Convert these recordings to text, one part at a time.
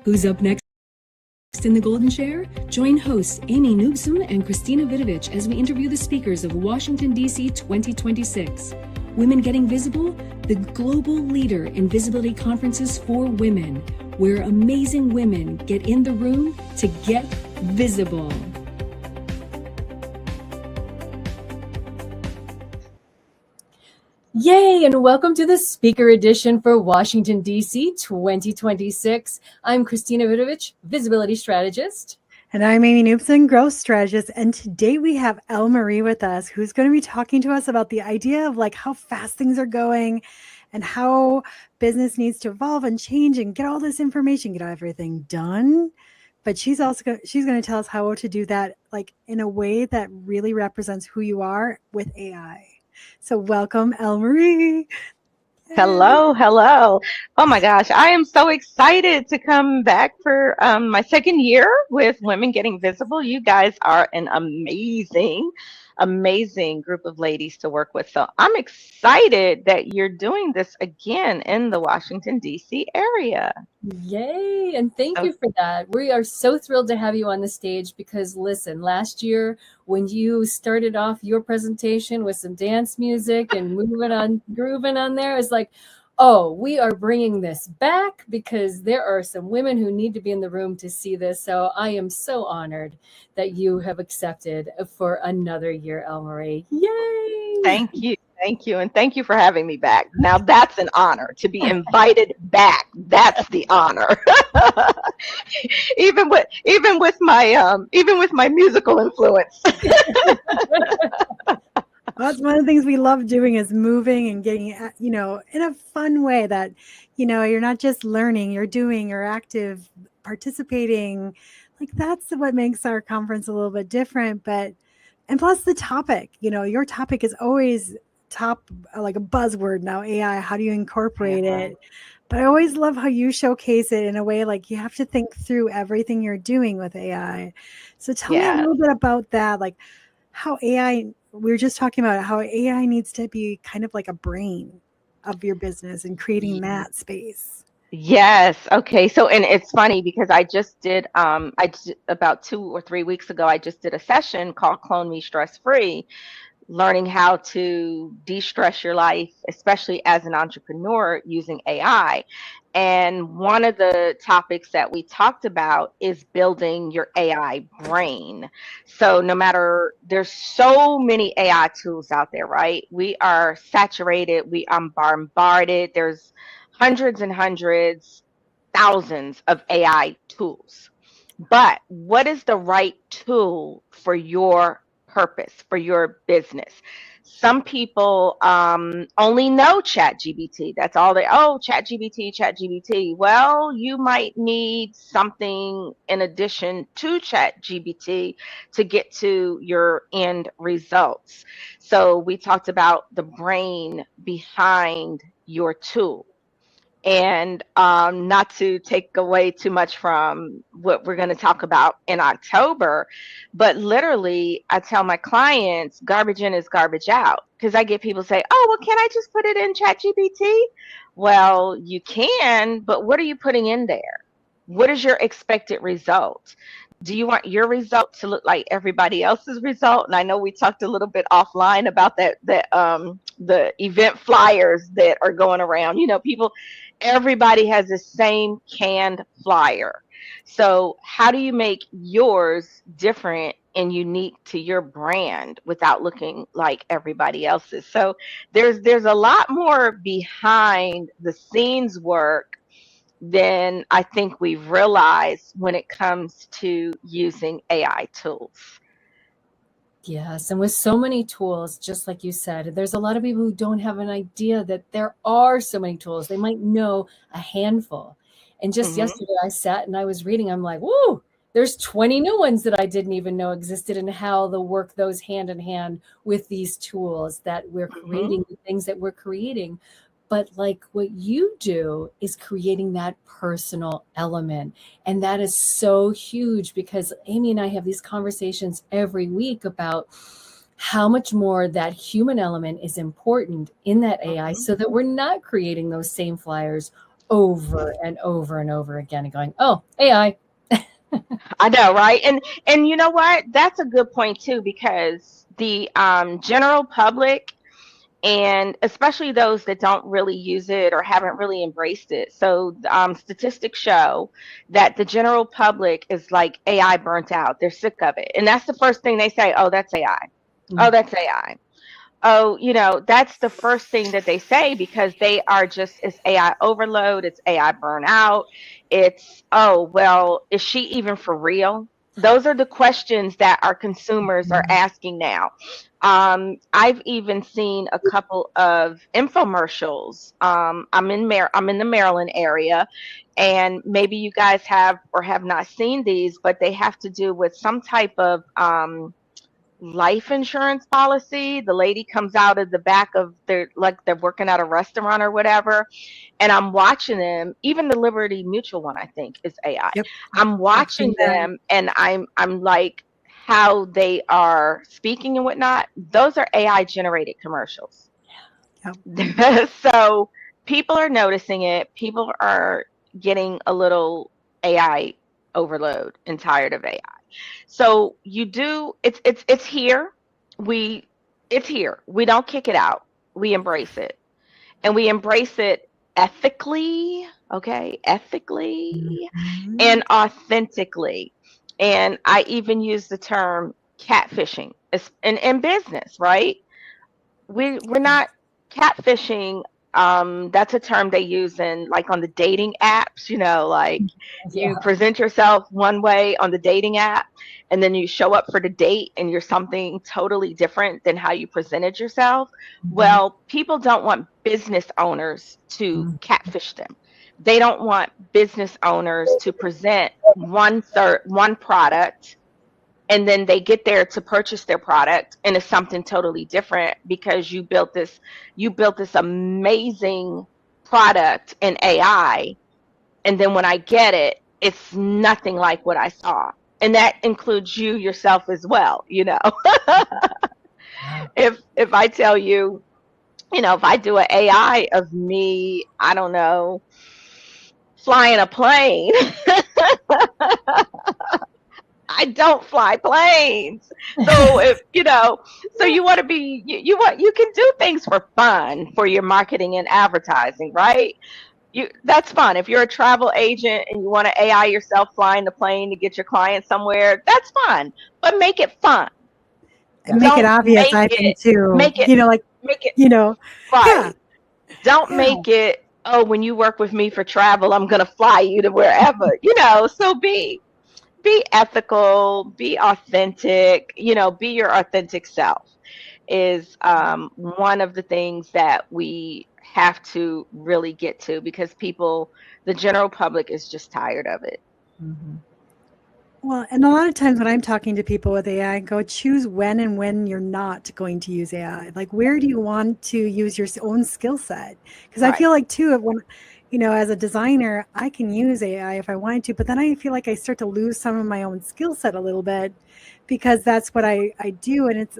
Who's up next in the Golden Chair? Join hosts Amy Newsom and Christina Vidovich as we interview the speakers of Washington, D.C. 2026. Women Getting Visible, the global leader in visibility conferences for women, where amazing women get in the room to get visible. Yay, and welcome to the speaker edition for Washington, D.C. 2026. I'm Christina Vidovich, visibility strategist. And I'm Amy Newsom, growth strategist. And today we have LMarie with us, who's going to be talking to us about the idea of like how fast things are going and how business needs to evolve and change and get all this information, get everything done. But she's also going to tell us how to do that like in a way that really represents who you are with AI. So welcome, LMarie. Hello. Oh my gosh, I am so excited to come back for my second year with Women Getting Visible. You guys are an amazing group of ladies to work with. So I'm excited that you're doing this again in the Washington, D.C. area. Yay, and thank you for that. We are so thrilled to have you on the stage because listen, last year when you started off your presentation with some dance music and grooving on there, it's like, oh, we are bringing this back because there are some women who need to be in the room to see this. So I am so honored that you have accepted for another year, LMarie. Yay! Thank you. And thank you for having me back. Now that's an honor to be invited back. That's the honor. even with my musical influence. That's one of the things we love doing is moving and getting, in a fun way that, you're not just learning, you're doing, you're active, participating. Like that's what makes our conference a little bit different. And plus the topic, your topic is always top, like a buzzword now, AI, how do you incorporate it? But I always love how you showcase it in a way like you have to think through everything you're doing with AI. So tell me a little bit about that, like how AI, we were just talking about how AI needs to be kind of like a brain of your business and creating that space. Yes. Okay. So, and it's funny because I just did, about 2 or 3 weeks ago, I just did a session called Clone Me Stress Free, learning how to de-stress your life, especially as an entrepreneur using AI. And one of the topics that we talked about is building your AI brain. So there's so many AI tools out there, right? We are saturated, we are bombarded. There's hundreds and hundreds, thousands of AI tools. But what is the right tool for your purpose, for your business? Some people only know ChatGPT. That's all ChatGPT. Well, you might need something in addition to ChatGPT to get to your end results. So we talked about the brain behind your tool. And not to take away too much from what we're going to talk about in October, but literally I tell my clients garbage in is garbage out, because I get people say, oh, well, can I just put it in ChatGPT? Well, you can, but what are you putting in there? What is your expected result? Do you want your result to look like everybody else's result? And I know we talked a little bit offline about that the event flyers that are going around. Everybody has the same canned flyer. So how do you make yours different and unique to your brand without looking like everybody else's? So there's a lot more behind the scenes work than I think we've realized when it comes to using AI tools. Yes, and with so many tools, just like you said, there's a lot of people who don't have an idea that there are so many tools. They might know a handful. And just yesterday I sat and I was reading, I'm like, whoa, there's 20 new ones that I didn't even know existed, and how the work goes hand in hand with these tools that we're creating, the things that we're creating. But like what you do is creating that personal element. And that is so huge, because Amy and I have these conversations every week about how much more that human element is important in that AI, so that we're not creating those same flyers over and over and over again and going, oh, AI. I know, right? And you know what? That's a good point too, because the general public, and especially those that don't really use it or haven't really embraced it. So statistics show that the general public is like AI burnt out. They're sick of it. And that's the first thing they say, oh, that's AI. Oh, that's AI. Oh, that's the first thing that they say, because they are just, it's AI overload, it's AI burnout. It's, oh, well, is she even for real? Those are the questions that our consumers are asking now. I've even seen a couple of infomercials. I'm in the Maryland area, and maybe you guys have or have not seen these, but they have to do with some type of life insurance policy. The lady comes out of the back of their, like they're working at a restaurant or whatever, and I'm watching them. Even the Liberty Mutual one, I think, is AI. Yep. I'm I've seen watching that. them, and I'm like, how they are speaking and whatnot. Those are AI generated commercials. Yep. So people are noticing it. People are getting a little AI overload and tired of AI. So you do, it's here. We it's here. We don't kick it out. We embrace it. And we embrace it ethically, okay? Ethically Mhm. and authentically. And I even use the term catfishing in business, right? We're not catfishing. That's a term they use in, like, on the dating apps, like you Yeah. present yourself one way on the dating app, and then you show up for the date and you're something totally different than how you presented yourself. Mhm. Well, people don't want business owners to Mhm. catfish them. They don't want business owners to present one product, and then they get there to purchase their product and it's something totally different, because you built this amazing product in AI, and then when I get it, it's nothing like what I saw. And that includes you yourself as well. Yeah. If I tell you, if I do an AI of me, I don't know, flying a plane, I don't fly planes. So so you want to be, you can do things for fun, for your marketing and advertising, right? That's fun. If you're a travel agent and you want to AI yourself flying the plane to get your client somewhere, that's fun. But make it fun. And make it Don't obvious, I think, too. make it Like, make it you know, yeah, right. Don't yeah. make it, oh, when you work with me for travel, I'm gonna fly you to wherever. So be ethical, be authentic, be your authentic self is one of the things that we have to really get to, because the general public is just tired of it. Mhm. Well, and a lot of times when I'm talking to people with AI, I go choose when and when you're not going to use AI. Like, where do you want to use your own skill set? Because I Right. feel like, too, when, as a designer, I can use AI if I wanted to, but then I feel like I start to lose some of my own skill set a little bit, because that's what I do. And it's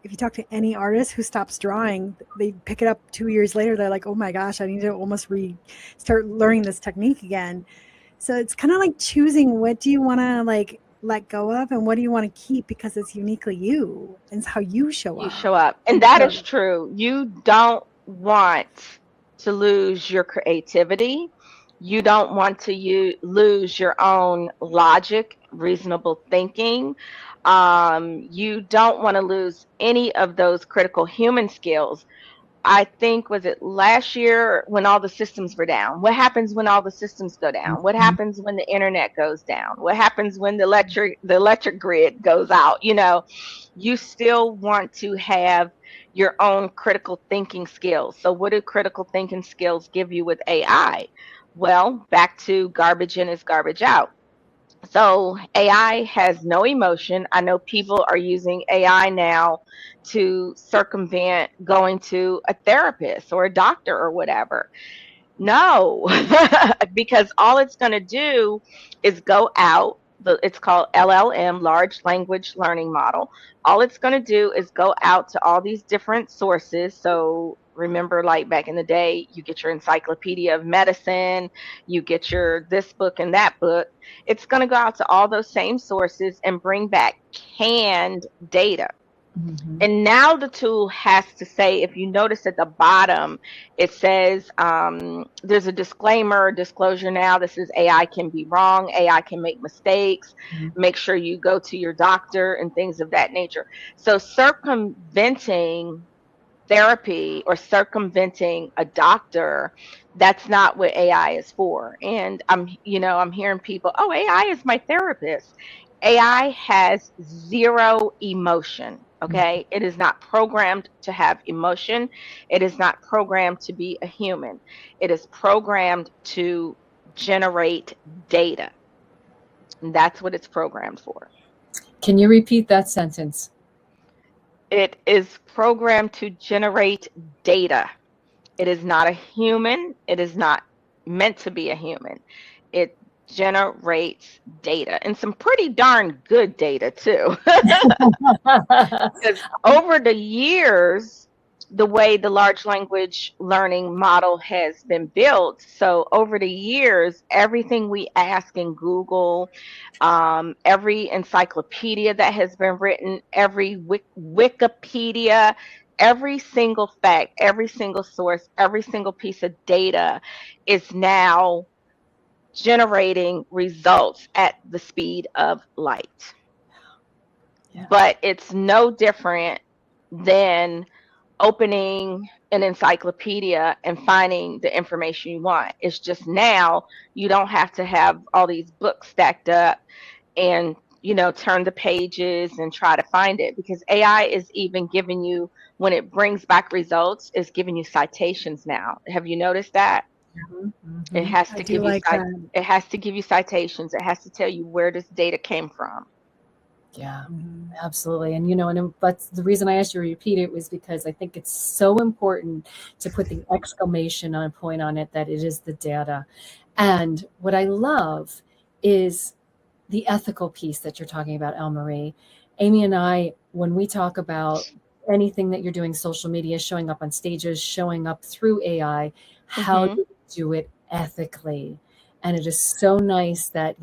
if you talk to any artist who stops drawing, they pick it up 2 years later. They're like, oh my gosh, I need to almost start learning this technique again. So it's kind of like choosing what do you want to like let go of and what do you want to keep, because it's uniquely you and it's how you show You up. show up. And that So is true. You don't want to lose your creativity. You don't want to lose your own logic, reasonable thinking. You don't want to lose any of those critical human skills. I think, was it last year when all the systems were down? What happens when all the systems go down? What Mhm. happens when the internet goes down? What happens when the electric grid goes out? You still want to have your own critical thinking skills. So what do critical thinking skills give you with AI? Well, back to garbage in is garbage out. So AI has no emotion. I know people are using AI now to circumvent going to a therapist or a doctor or whatever. No, because all it's going to do is go out. It's called LLM, large language learning model. All it's going to do is go out to all these different sources. So Remember, like back in the day, you get your encyclopedia of medicine, you get your this book and that book. It's going to go out to all those same sources and bring back canned data. Mm-hmm. And now the tool has to say, if you notice at the bottom, it says there's a disclaimer, disclosure now. This is AI can be wrong. AI can make mistakes. Mm-hmm. Make sure you go to your doctor and things of that nature. So circumventing therapy or circumventing a doctor, that's not what AI is for. And I'm hearing people, oh, AI is my therapist. AI has zero emotion. Okay. It is not programmed to have emotion. It is not programmed to be a human. It is programmed to generate data. And that's what it's programmed for. Can you repeat that sentence? It is programmed to generate data. It is not a human. It is not meant to be a human. It generates data, and some pretty darn good data too. Because over the years, the way the large language learning model has been built, so over the years, everything we ask in Google, every encyclopedia that has been written, every Wikipedia, every single fact, every single source, every single piece of data is now generating results at the speed of light. Yeah. But it's no different than opening an encyclopedia and finding the information you want. It's just now you don't have to have all these books stacked up and turn the pages and try to find it, because AI is even giving you, when it brings back results, is giving you citations now. Have you noticed that? Mm-hmm. It has to give you that. it has to give you citations. It has to tell you where this data came from. Yeah, absolutely. And but the reason I asked you to repeat it was because I think it's so important to put the exclamation point on it, that it is the data. And what I love is the ethical piece that you're talking about, LMarie. Amy and I, when we talk about anything that you're doing, social media, showing up on stages, showing up through AI, how do you do it ethically? And it is so nice that,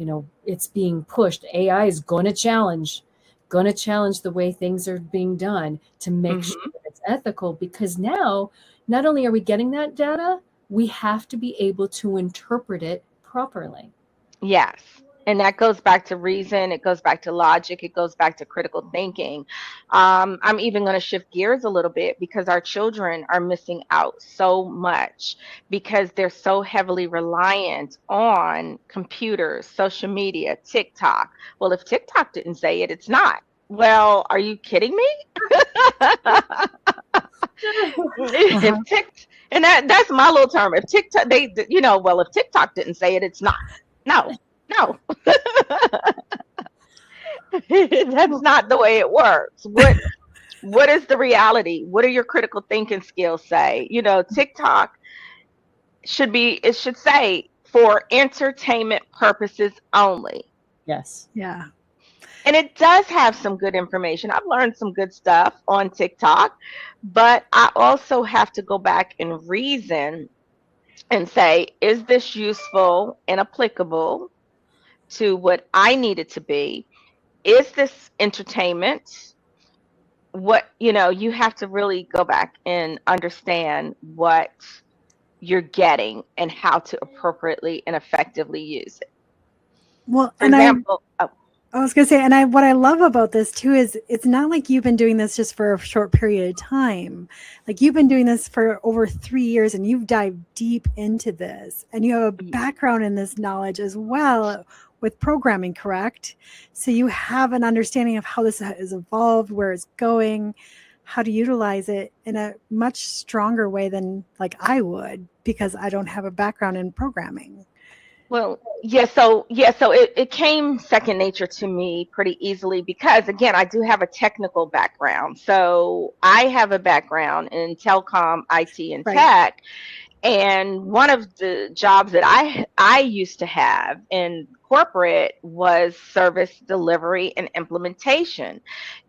it's being pushed. AI is going to challenge the way things are being done to make sure that it's ethical, because now not only are we getting that data, we have to be able to interpret it properly. Yes. And that goes back to reason. It goes back to logic. It goes back to critical thinking. I'm even going to shift gears a little bit, because our children are missing out so much because they're so heavily reliant on computers, social media, TikTok. Well, if TikTok didn't say it, it's not. Well, are you kidding me? If and that's my little term. If TikTok, if TikTok didn't say it, it's not. No. That's not the way it works. What is the reality? What do your critical thinking skills say? TikTok should say for entertainment purposes only. Yes. Yeah. And it does have some good information. I've learned some good stuff on TikTok, but I also have to go back and reason and say, is this useful and applicable to what I need it to be? Is this entertainment? You have to really go back and understand what you're getting and how to appropriately and effectively use it. Well, For example, I was going to say, and what I love about this too is it's not like you've been doing this just for a short period of time. Like, you've been doing this for over 3 years, and you've dived deep into this, and you have a background in this knowledge as well with programming, correct? So you have an understanding of how this has evolved, where it's going, how to utilize it in a much stronger way than like I would, because I don't have a background in programming. Well, yeah, so it came second nature to me pretty easily, because again, I do have a technical background. So I have a background in telecom, IT, and tech. And one of the jobs that I used to have in corporate was service delivery and implementation.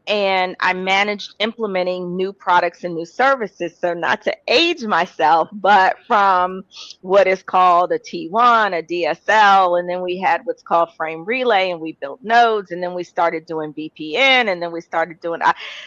And I managed implementing new products and new services. So not to age myself, but from what is called a T1, a DSL, and then we had what's called frame relay, and we built nodes, and then we started doing VPN, and then we started doing.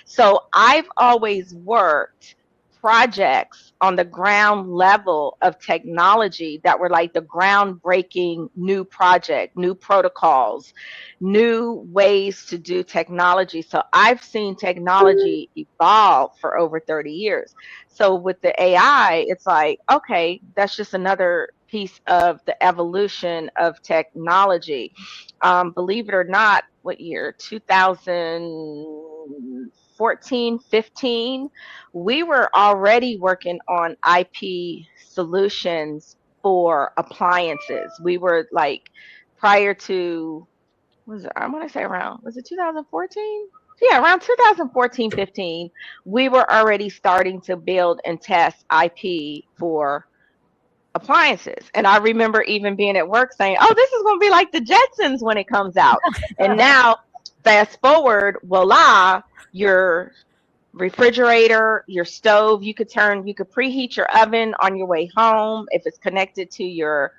So I've always worked projects on the ground level of technology that were like the groundbreaking new project, new protocols, new ways to do technology. So I've seen technology evolve for over 30 years. So with the AI, it's like, okay, that's just another piece of the evolution of technology. Believe it or not, what year? 2014, 15, we were already working on IP solutions for appliances. We were like, prior to, I want to say around, was it 2014? Yeah, around 2014, 15, we were already starting to build and test IP for appliances. And I remember even being at work saying, oh, this is going to be like the Jetsons when it comes out. And now, fast forward, voila, your refrigerator, your stove, you could preheat your oven on your way home. If it's connected to your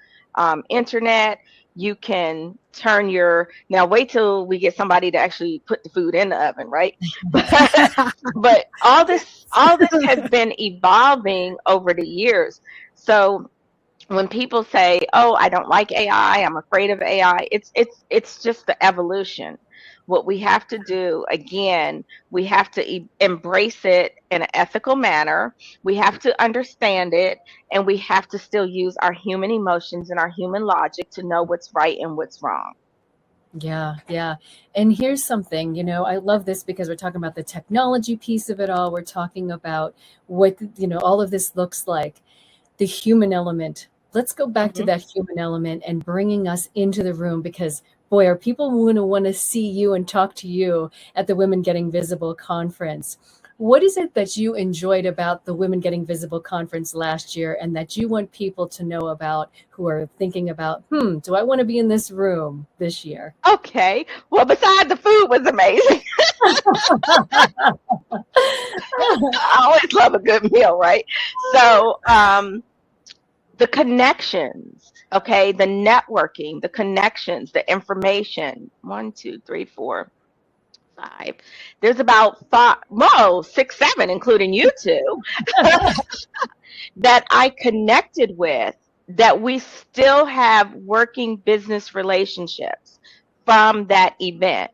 internet, you can turn now wait till we get somebody to actually put the food in the oven, right? But all this has been evolving over the years. So when people say, oh, I don't like AI, I'm afraid of AI, it's just the evolution. What we have to do, again, we have to embrace it in an ethical manner. We have to understand it, and we have to still use our human emotions and our human logic to know what's right and what's wrong. Yeah, yeah. And here's something, I love this because we're talking about the technology piece of it all. We're talking about what, all of this looks like. The human element. Let's go back to that human element and bringing us into the room, because boy, are people going to want to see you and talk to you at the Women Getting Visible conference. What is it that you enjoyed about the Women Getting Visible conference last year, and that you want people to know about who are thinking about, do I want to be in this room this year? Okay. Well, besides the food was amazing. I always love a good meal, right? So the connections, okay, the networking, the connections, the information. 1, 2, 3, 4, 5. There's about 6, 7, including you two, that I connected with, that we still have working business relationships from that event.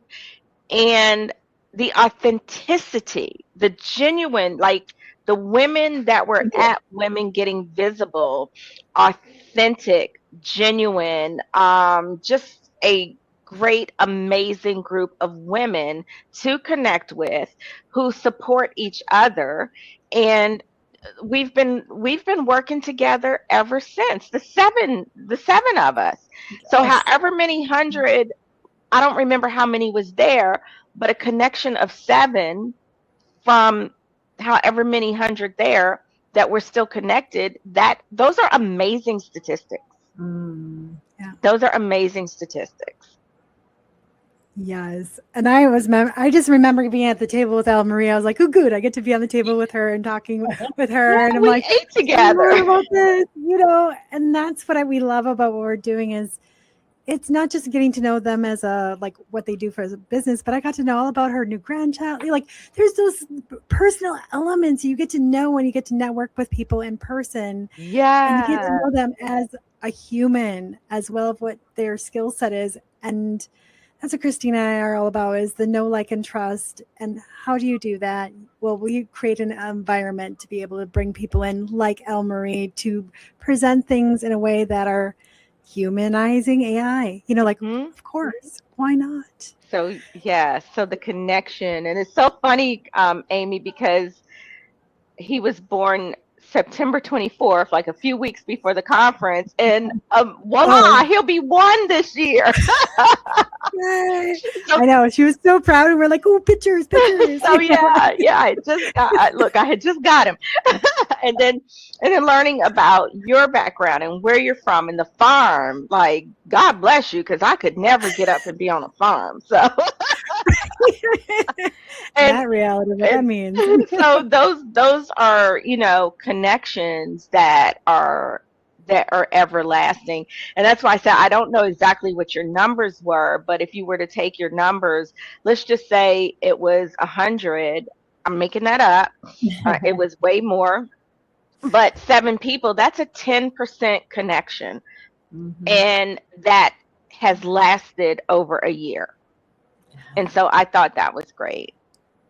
And the authenticity, the genuine, like the women that were at Women Getting Visible, authentic, genuine, just a great, amazing group of women to connect with, who support each other. And we've been working together ever since, the seven of us. So however many hundred, I don't remember how many was there, but a connection of 7 from however many hundred there that we're still connected. Those are amazing statistics. Yeah. Those are amazing statistics. Yes. And I just remember being at the table with LMarie. I was like, oh, good. I get to be on the table with her and talking with her. Yeah, and I'm we like, ate together. about this, and that's what we love about what we're doing is it's not just getting to know them as what they do for a business, but I got to know all about her new grandchild. Like there's those personal elements you get to know when you get to network with people in person. Yeah. And you get to know them as a human as well of what their skill set is. And that's what Christina and I are all about, is the know, like, and trust. And how do you do that? Well, we create an environment to be able to bring people in like LMarie to present things in a way that are humanizing AI, of course, why not? So so the connection, and it's so funny, Amy, because he was born September 24th, like a few weeks before the conference, and voila, he'll be 1 this year. Yay. So, I know. She was so proud. And we're like, oh, pictures. so yeah, I had just got him. and then learning about your background and where you're from and the farm. Like, God bless you, because I could never get up and be on a farm. So that reality, what that means. So those are, connections that are everlasting. And that's why I said I don't know exactly what your numbers were, but if you were to take your numbers, let's just say it was 100. I'm making that up. It was way more, but 7 people, that's a 10% connection. Mm-hmm. And that has lasted over a year. And so I thought that was great.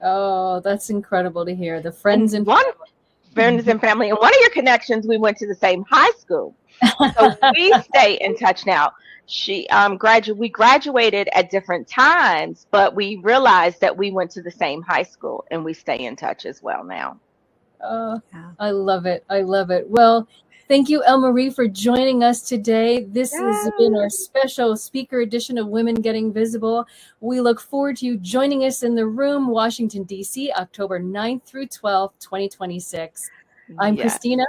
Oh, that's incredible to hear. The friends and friends and family. And one of your connections, we went to the same high school. So we stay in touch now. We graduated at different times, but we realized that we went to the same high school, and we stay in touch as well now. Oh, I love it. I love it. Well, thank you, LMarie, for joining us today. This has been our special speaker edition of Women Getting Visible. We look forward to you joining us in the room, Washington, D.C., October 9th through 12th, 2026. I'm Christina.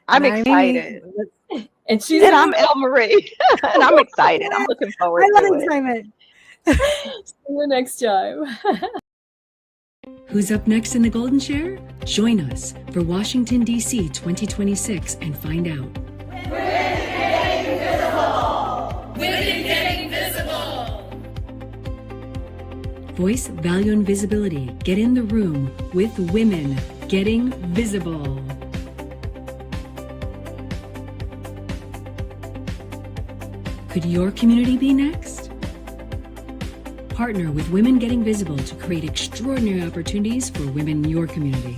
I'm excited. And I'm LMarie. And I'm excited. I'm looking forward to it. I love excitement. See you next time. Who's up next in the Golden Share? Join us for Washington, D.C. 2026 and find out. Women Getting Visible! Women Getting Visible! Voice, value, and visibility. Get in the room with Women Getting Visible. Could your community be next? Partner with Women Getting Visible to create extraordinary opportunities for women in your community.